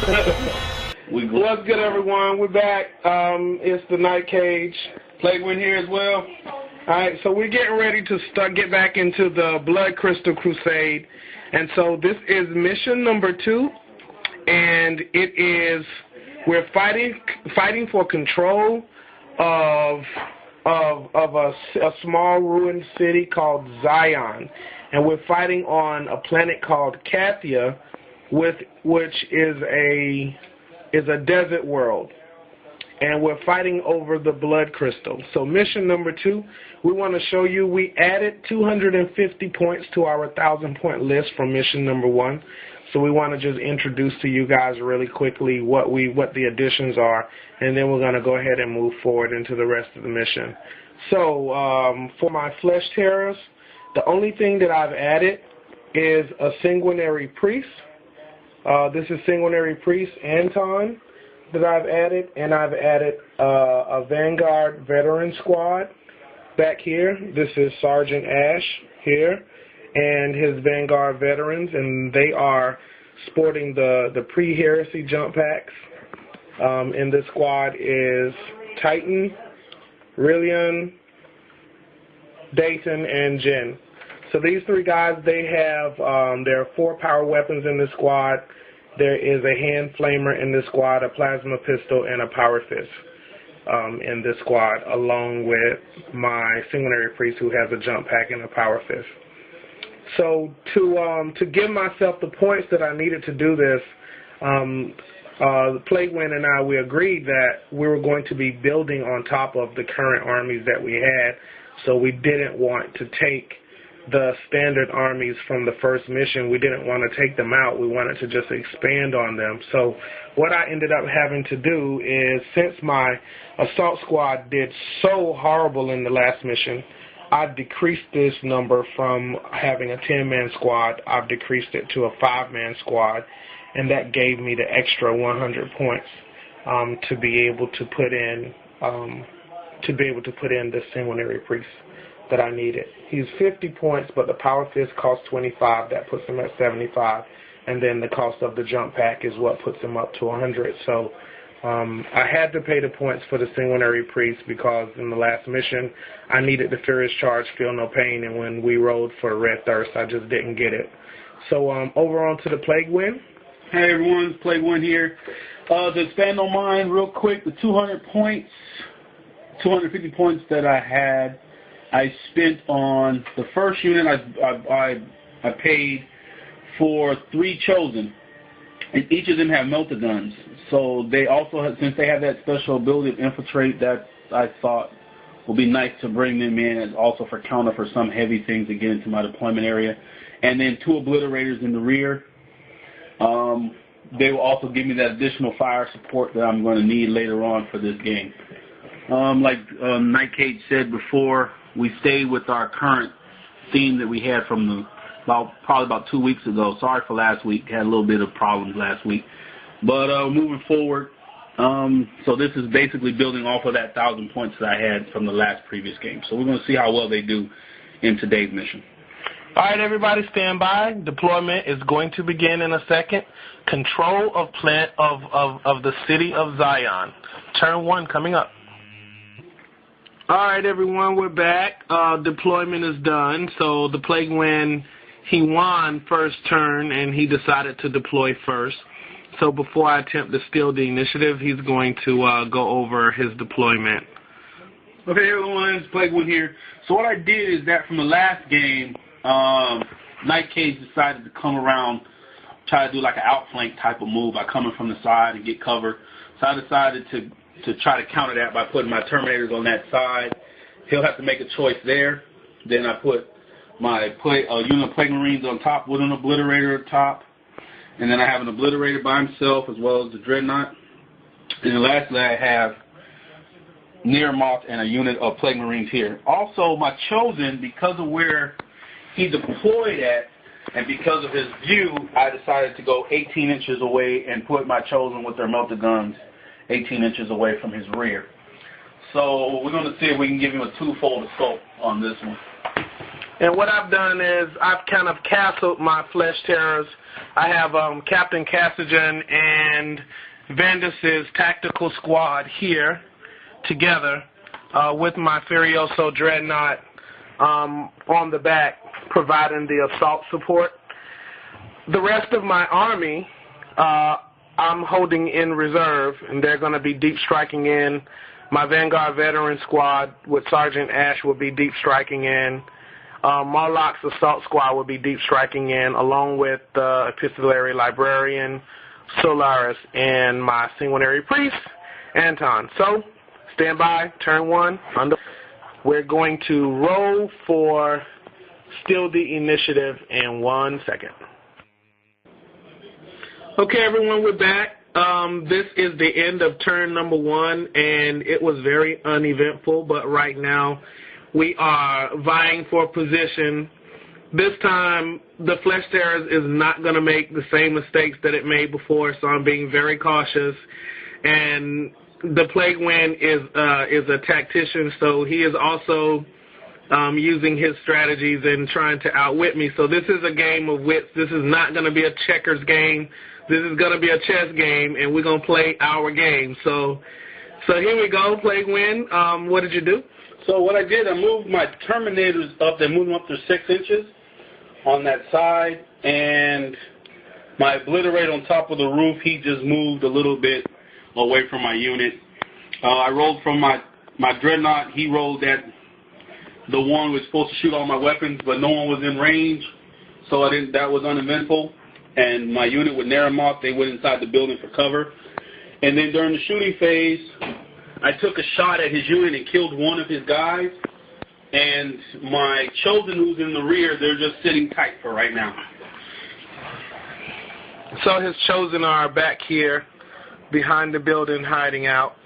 What's good, everyone? We're back. It's the Night Cage. Plague Wind here as well. Alright, so we're getting ready to get back into the Blood Crystal Crusade. And so this is mission number 2. And we're fighting for control of a small ruined city called Zion. And we're fighting on a planet called Kathia, which is a desert world. And we're fighting over the blood crystal. So mission number 2, we want to show you we added 250 points to our 1,000-point list from mission number 1. So we want to just introduce to you guys really quickly what the additions are, and then we're going to go ahead and move forward into the rest of the mission. So for my flesh terrors, the only thing that I've added is a sanguinary priest. This is sanguinary priest Anton that I've added, and I've added a Vanguard veteran squad back here. This is Sergeant Ash here and his Vanguard veterans, and they are sporting the pre-heresy jump packs. In this squad is Titan, Rillian, Dayton, and Jen. So these 3 guys, they have there are 4 power weapons in this squad. There is a hand flamer in this squad, a plasma pistol, and a power fist in this squad, along with my sanguinary priest who has a jump pack and a power fist. So to give myself the points that I needed to do this, Plague Wind and I, we agreed that we were going to be building on top of the current armies that we had, so we didn't want to take the standard armies from the first mission. We didn't want to take them out. We wanted to just expand on them. So what I ended up having to do is, since my assault squad did so horrible in the last mission, I've decreased this number from having a 10-man squad. I've decreased it to a 5-man squad, and that gave me the extra 100 points to be able to put in the sanguinary priest that I needed. He's 50 points, but the power fist costs 25. That puts him at 75, and then the cost of the jump pack is what puts him up to 100. So I had to pay the points for the sanguinary priest because in the last mission I needed the furious charge, feel no pain, and when we rolled for red thirst, I just didn't get it. So over on to the Plague Wind. Hey everyone, it's Plague Wind here. To expand on mine real quick, the 250 points that I had, I spent on the first unit. I paid for 3 chosen, and each of them have melter guns. So they also have, since they have that special ability of infiltrate, that I thought would be nice to bring them in, and also for counter for some heavy things that get into my deployment area. And then 2 obliterators in the rear. They will also give me that additional fire support that I'm going to need later on for this game. Like Night Cage said before, we stayed with our current theme that we had from probably about 2 weeks ago. Sorry for last week. Had a little bit of problems last week. But moving forward, so this is basically building off of that 1,000 points that I had from the last previous game. So we're going to see how well they do in today's mission. All right, everybody, stand by. Deployment is going to begin in a second. Control of the city of Zion. Turn 1 coming up. All right, everyone, we're back. Deployment is done. So the Plague Wind, he won first turn, and he decided to deploy first. So before I attempt to steal the initiative, he's going to go over his deployment. Okay, everyone, it's Plague Wind here. So what I did is that from the last game, Night Cage decided to come around, try to do like an outflank type of move by coming from the side and get covered. So I decided to try to counter that by putting my Terminators on that side. He'll have to make a choice there. Then I put my unit of Plague Marines on top with an Obliterator at top. And then I have an Obliterator by himself as well as the Dreadnought. And then lastly I have Neremath and a unit of Plague Marines here. Also, my Chosen, because of where he deployed at and because of his view, I decided to go 18 inches away and put my Chosen with their melter guns 18 inches away from his rear. So we're going to see if we can give him a twofold assault on this one. And what I've done is I've kind of castled my flesh terrors. I have Captain Cassigan and Vandus's tactical squad here together with my Furioso Dreadnought on the back, providing the assault support. The rest of my army I'm holding in reserve, and they're going to be deep striking in. My Vanguard Veteran Squad with Sergeant Ash will be deep striking in. Marlock's Assault Squad will be deep striking in, along with the Epistolary Librarian, Solaris, and my Sanguinary Priest, Anton. So, stand by, turn one. We're going to roll for Steal the Initiative in 1 second. Okay, everyone, we're back. This is the end of turn number 1, and it was very uneventful, but right now we are vying for position. This time, the Flesh Terrors is not going to make the same mistakes that it made before, so I'm being very cautious. And the Plague Wind is a tactician, so he is also using his strategies and trying to outwit me. So this is a game of wits. This is not going to be a checkers game. This is going to be a chess game, and we're going to play our game. So here we go, Plague Wind. What did you do? So what I did, I moved my Terminators up. They moved them up to 6 inches on that side, and my Obliterate on top of the roof, he just moved a little bit away from my unit. I rolled from my Dreadnought. He rolled that the one was supposed to shoot all my weapons, but no one was in range, so that was uneventful. And my unit with Neremath, they went inside the building for cover. And then during the shooting phase, I took a shot at his unit and killed one of his guys. And my Chosen, who's in the rear, they're just sitting tight for right now. So his Chosen are back here behind the building hiding out.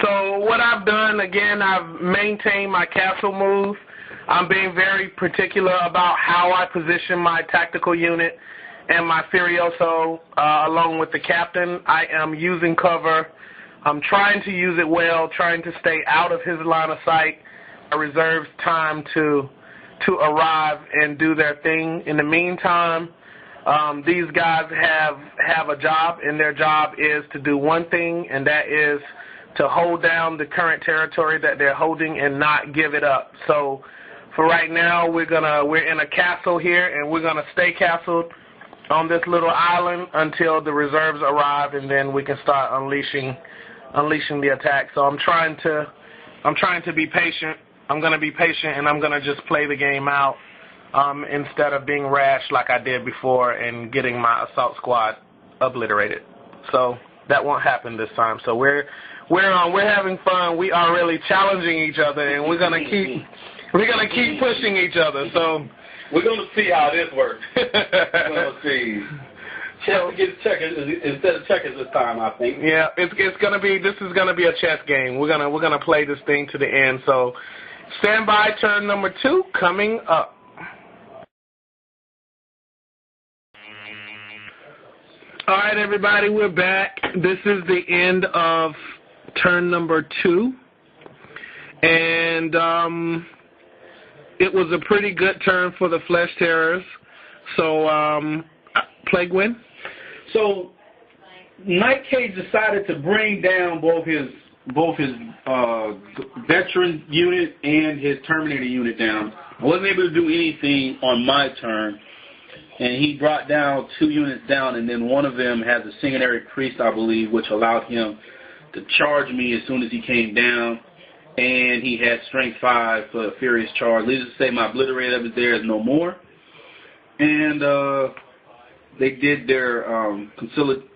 So what I've done, again, I've maintained my castle move. I'm being very particular about how I position my tactical unit and my Furioso along with the captain. I am using cover. I'm trying to use it well, trying to stay out of his line of sight. I reserve time to arrive and do their thing. In the meantime, these guys have a job, and their job is to do one thing, and that is to hold down the current territory that they're holding and not give it up. So for right now, we're in a castle here, and we're gonna stay castled on this little island until the reserves arrive, and then we can start unleashing the attack. So I'm trying to be patient. I'm gonna be patient, and I'm gonna just play the game out instead of being rash like I did before and getting my assault squad obliterated. So that won't happen this time. So we're having fun. We are really challenging each other, and we're gonna keep pushing each other. So we're gonna see how this works. We're gonna see. Chess against checkers instead of checkers this time, I think. Yeah, this is gonna be a chess game. We're gonna play this thing to the end. So stand by, turn number 2 coming up. All right, everybody, we're back. This is the end of turn number 2, and it was a pretty good turn for the Flesh Terrors. So, Plague Wind. So, Night Cage decided to bring down both his veteran unit and his Terminator unit down. I wasn't able to do anything on my turn, and he brought down 2 units down, and then one of them has a Sanguinary Priest, I believe, which allowed him to charge me as soon as he came down, and he had Strength 5 for a Furious Charge. Needless to say, my Obliterator that was there is no more, and they did their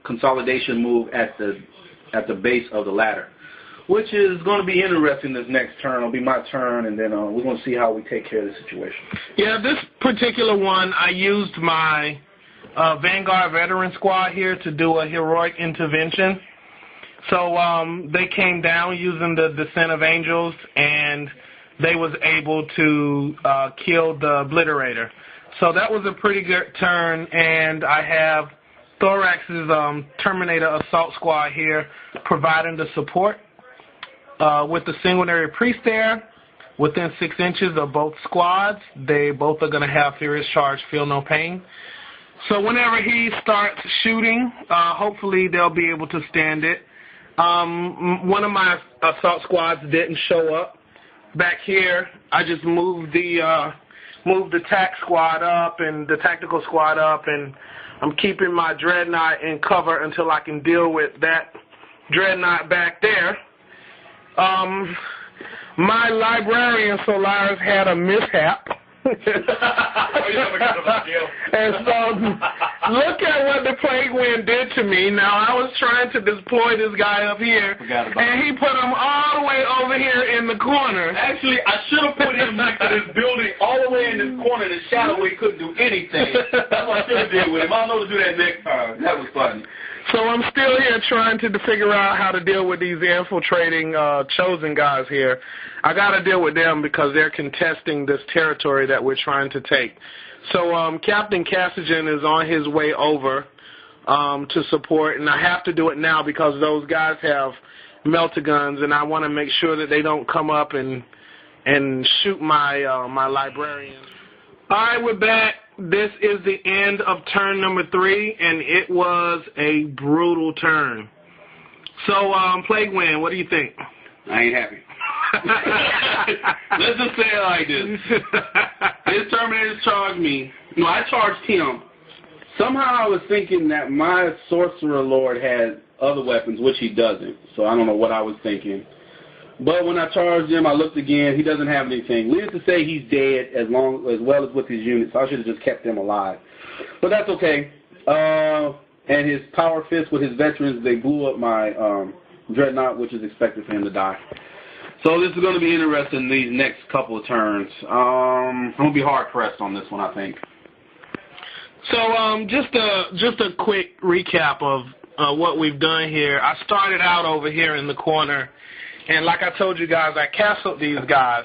consolidation move at the base of the ladder, which is going to be interesting this next turn. It'll be my turn, and then we're going to see how we take care of the situation. Yeah, this particular one, I used my Vanguard Veteran Squad here to do a heroic intervention. So they came down using the Descent of Angels, and they was able to kill the Obliterator. So that was a pretty good turn, and I have Thorax's Terminator Assault Squad here providing the support. With the Sanguinary Priest there, within 6 inches of both squads, they both are going to have Furious Charge, Feel No Pain. So whenever he starts shooting, hopefully they'll be able to stand it. One of my assault squads didn't show up. Back here, I just moved the TAC squad up and the tactical squad up, and I'm keeping my dreadnought in cover until I can deal with that dreadnought back there. My librarian Solaris had a mishap. And so, look at what the plague wind did to me. Now, I was trying to deploy this guy up here, and he put him all the way over here in the corner. Actually, I should have put him next to this building, all the way in this corner, in the shadow where he couldn't do anything. That's what I should have did with him. I don't know to do that next time. That was funny. So I'm still here trying to figure out how to deal with these infiltrating chosen guys here. I got to deal with them because they're contesting this territory that we're trying to take. So Captain Cassigan is on his way over to support, and I have to do it now because those guys have melta-guns, and I want to make sure that they don't come up and shoot my my librarian. All right, we're back. This is the end of turn number 3, and it was a brutal turn. So, Plague Wind, what do you think? I ain't happy. Let's just say it like this. His Terminators charged me. No, I charged him. Somehow I was thinking that my Sorcerer Lord had other weapons, which he doesn't. So I don't know what I was thinking. But when I charged him, I looked again. He doesn't have anything. Needless to say, he's dead as well as with his units. So I should have just kept him alive. But that's okay. And his Power Fist with his veterans, they blew up my Dreadnought, which is expected for him to die. So this is going to be interesting these next couple of turns. I'm going to be hard-pressed on this one, I think. So just a quick recap of what we've done here. I started out over here in the corner. And like I told you guys, I castled these guys.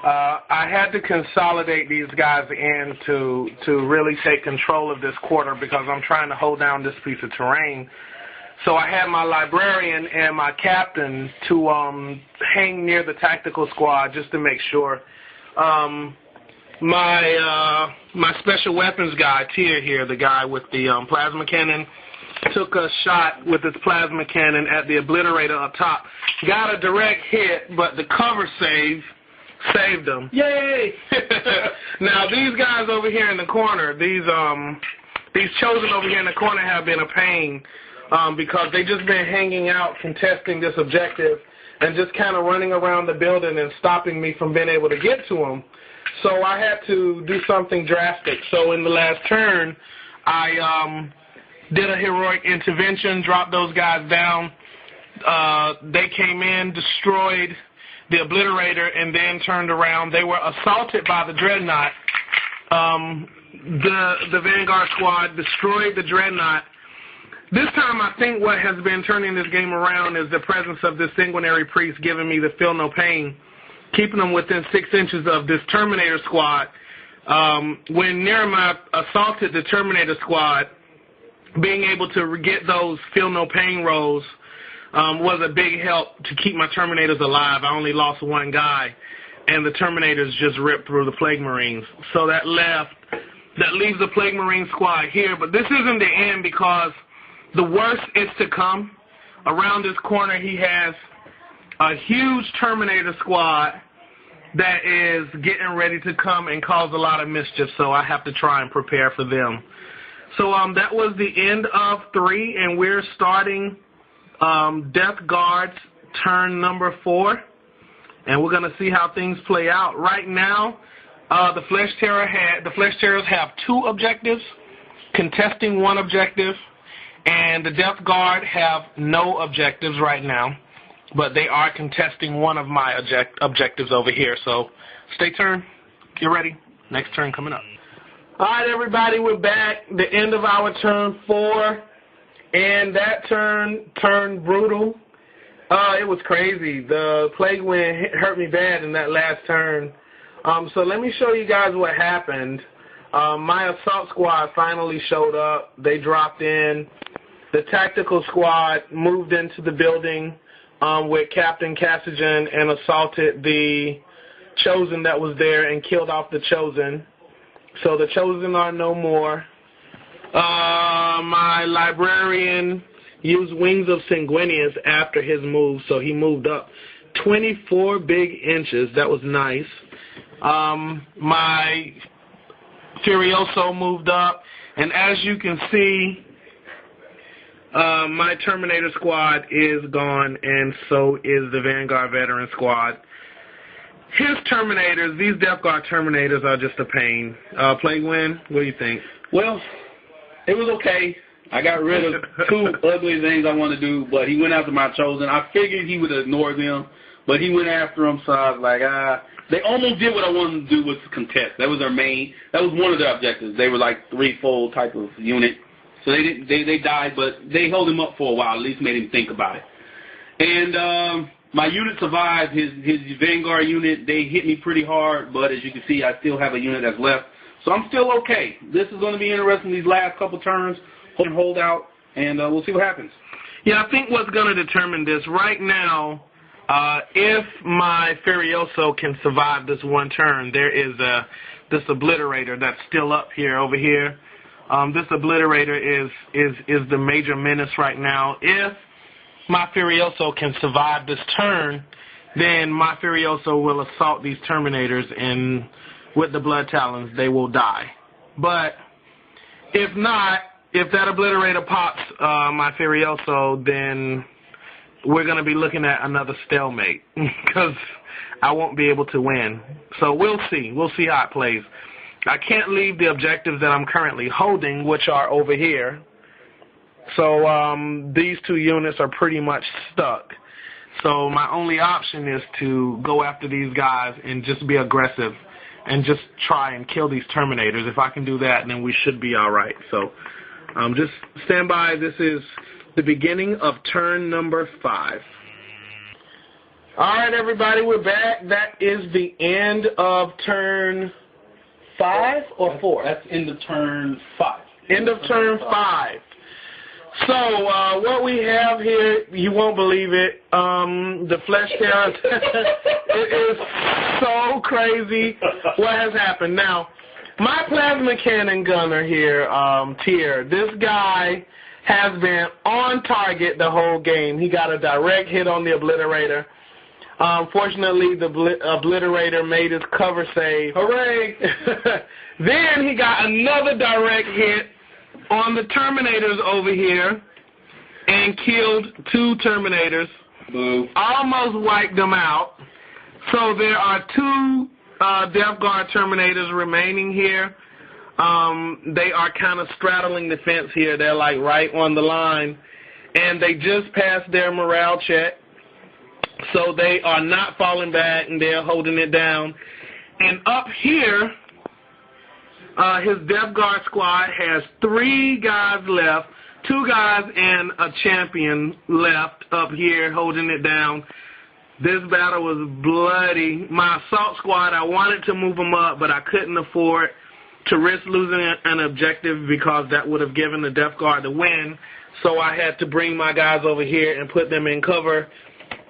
I had to consolidate these guys in to really take control of this quarter because I'm trying to hold down this piece of terrain. So I had my librarian and my captain to hang near the tactical squad just to make sure. My special weapons guy, Tyr here, the guy with the plasma cannon, took a shot with his plasma cannon at the obliterator up top. Got a direct hit, but the cover saved him. Yay! Now these guys over here in the corner, these chosen over here in the corner have been a pain because they just been hanging out, contesting this objective, and just kind of running around the building and stopping me from being able to get to them. So I had to do something drastic. So in the last turn, I did a heroic intervention, dropped those guys down. They came in, destroyed the obliterator, and then turned around. They were assaulted by the dreadnought. The Vanguard squad destroyed the dreadnought. This time, I think what has been turning this game around is the presence of this sanguinary priest giving me the feel no pain, keeping them within 6 inches of this Terminator squad. When Neremath assaulted the Terminator squad, being able to get those feel no pain rolls was a big help to keep my Terminators alive. I only lost one guy, and the Terminators just ripped through the Plague Marines. So that leaves the Plague Marine squad here. But this isn't the end because the worst is to come. Around this corner, he has a huge Terminator squad that is getting ready to come and cause a lot of mischief, so I have to try and prepare for them. So that was the end of 3, and we're starting Death Guard's turn number 4, and we're going to see how things play out. Right now, the Flesh Terrors have 2 objectives, contesting 1 objective, and the Death Guard have no objectives right now, but they are contesting 1 of my objectives over here. So stay tuned. Get ready. Next turn coming up. All right, everybody, we're back. The end of our turn 4, and that turn turned brutal. It was crazy. The Plague Wind hurt me bad in that last turn. So let me show you guys what happened. My assault squad finally showed up. They dropped in. The tactical squad moved into the building with Captain Cassigan and assaulted the Chosen that was there and killed off the Chosen. So the Chosen are no more. My librarian used Wings of Sanguinius after his move, so he moved up 24 big inches. That was nice. My Furioso moved up, and as you can see, my Terminator squad is gone, and so is the Vanguard Veteran squad. His Terminators, these Death Guard Terminators are just a pain. Plague Wind, what do you think? Well, it was okay. I got rid of two ugly things I wanted to do, but he went after my Chosen. I figured he would ignore them, but he went after them, so I was like, They almost did what I wanted to do, was to contest. That was their main, that was one of their objectives. They were like threefold type of unit. So they died, but they held him up for a while, at least made him think about it. And my unit survived. His Vanguard unit, they hit me pretty hard, but as you can see, I still have a unit that's left. So I'm still okay. This is going to be interesting these last couple turns. Hold out, and we'll see what happens. Yeah, I think what's going to determine this right now, if my Furioso can survive this one turn, there is this Obliterator that's still up here, over here. This Obliterator is the major menace right now. If my Furioso can survive this turn, then my Furioso will assault these Terminators, and with the Blood Talons, they will die. But if not, if that Obliterator pops my Furioso, then we're going to be looking at another stalemate because I won't be able to win. So we'll see. We'll see how it plays. I can't leave the objectives that I'm currently holding, which are over here. So these two units are pretty much stuck. So my only option is to go after these guys and just be aggressive and just try and kill these Terminators. If I can do that, then we should be all right. So just stand by. This is the beginning of turn number 5. All right, everybody, we're back. That is the end of turn 5 or 4? That's end of turn 5. End of turn 5. So what we have here, you won't believe it. The Flesh Terror, it is so crazy what has happened. Now, my Plasma Cannon Gunner here, Tier, this guy has been on target the whole game. He got a direct hit on the Obliterator. Fortunately, the Obliterator made his cover save. Hooray! Then he got another direct hit on the Terminators over here and killed 2 Terminators. Boo. Almost wiped them out. So there are 2 Death Guard Terminators remaining here. They are kind of straddling the fence here. They're like right on the line. And they just passed their morale check. So they are not falling back, and they're holding it down. And up here, his Death Guard squad has 3 guys left, 2 guys and a champion left up here holding it down. This battle was bloody. My assault squad, I wanted to move them up, but I couldn't afford to risk losing an objective because that would have given the Death Guard the win. So I had to bring my guys over here and put them in cover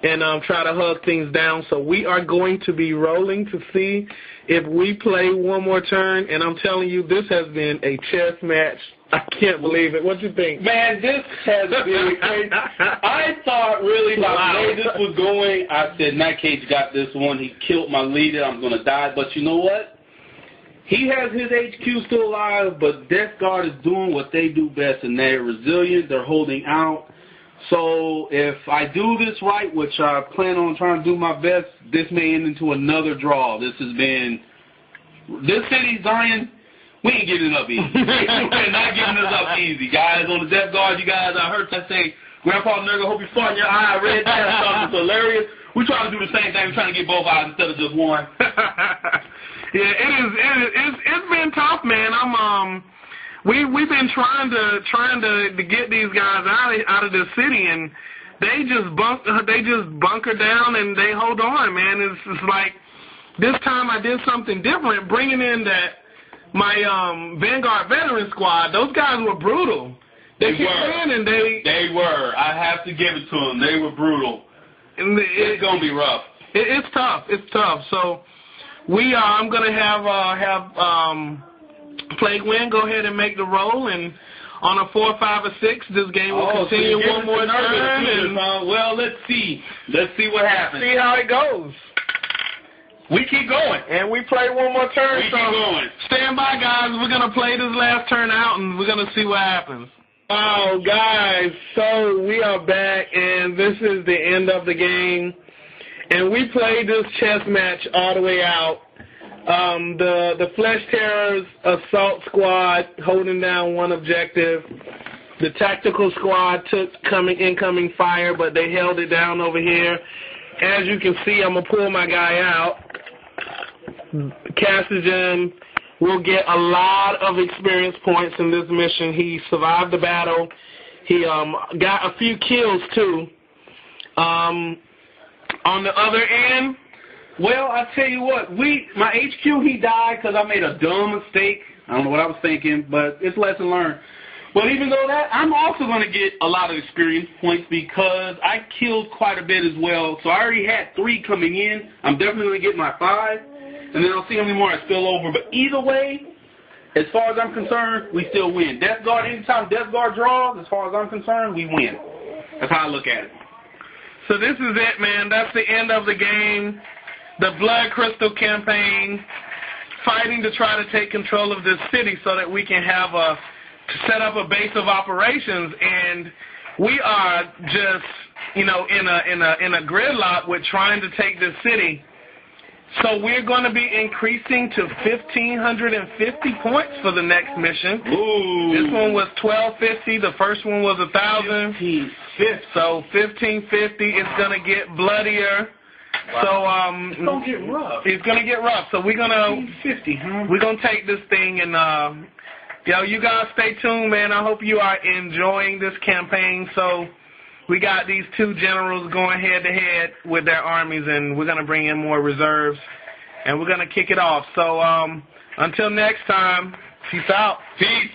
and try to hug things down. So we are going to be rolling to see if we play one more turn. And I'm telling you, this has been a chess match. I can't believe it. What you think? Man, this has been crazy. I thought really by the way this was going, I said, Night Cage got this one. He killed my leader. I'm going to die. But you know what? He has his HQ still alive, but Death Guard is doing what they do best, and they're resilient. They're holding out. So if I do this right, which I plan on trying to do my best, this may end into another draw. This has been, this city, Zion, we ain't giving it up easy. We're not giving this up easy. Guys on the Death Guard, you guys, I heard that say, Grandpa Nurgle, hope you fart in your eye. I read that. I thought it was hilarious. We're trying to do the same thing. We're trying to get both eyes instead of just one. Yeah, it's been tough, man. We've been trying to get these guys out of the city, and they just bunker down and they hold on, man. It's like this time I did something different, bringing in my Vanguard Veteran squad. Those guys were brutal. They were. I have to give it to them. They were brutal. And it's gonna be rough. It's tough. It's tough. So I'm gonna have Plague Wind go ahead and make the roll, and on a 4, 5, or 6. This game will continue one more turn. And, well, let's see. Let's see what happens. See how it goes. We keep going. And we play one more turn. We keep going. Stand by, guys. We're going to play this last turn out, and we're going to see what happens. Oh, guys, so we are back, and this is the end of the game. And we played this chess match all the way out. The Flesh Terrors assault squad holding down one objective. The tactical squad took incoming fire, but they held it down over here. As you can see, I'm going to pull my guy out. Cassigen will get a lot of experience points in this mission. He survived the battle. He got a few kills, too. On the other end, well, I tell you what, my HQ, he died because I made a dumb mistake. I don't know what I was thinking, but it's lesson learned. But even though that, I'm also going to get a lot of experience points because I killed quite a bit as well. So I already had 3 coming in. I'm definitely going to get my 5. And then I'll see how many more I spill over. But either way, as far as I'm concerned, we still win. Death Guard, anytime Death Guard draws, as far as I'm concerned, we win. That's how I look at it. So this is it, man. That's the end of the game. The Blood Crystal campaign, fighting to try to take control of this city so that we can have set up a base of operations. And we are just, in a gridlock with trying to take this city. So we're going to be increasing to 1,550 points for the next mission. Ooh. This one was 1,250. The first one was 1,000. 1,550. So 1,550 is going to get bloodier. Wow. So it's going to get rough. It's going to get rough. So we're going to 1,550, huh? We're going to take this thing and you guys stay tuned, man. I hope you are enjoying this campaign. So we got these 2 generals going head-to-head with their armies, and we're going to bring in more reserves, and we're going to kick it off. So until next time, peace out. Peace.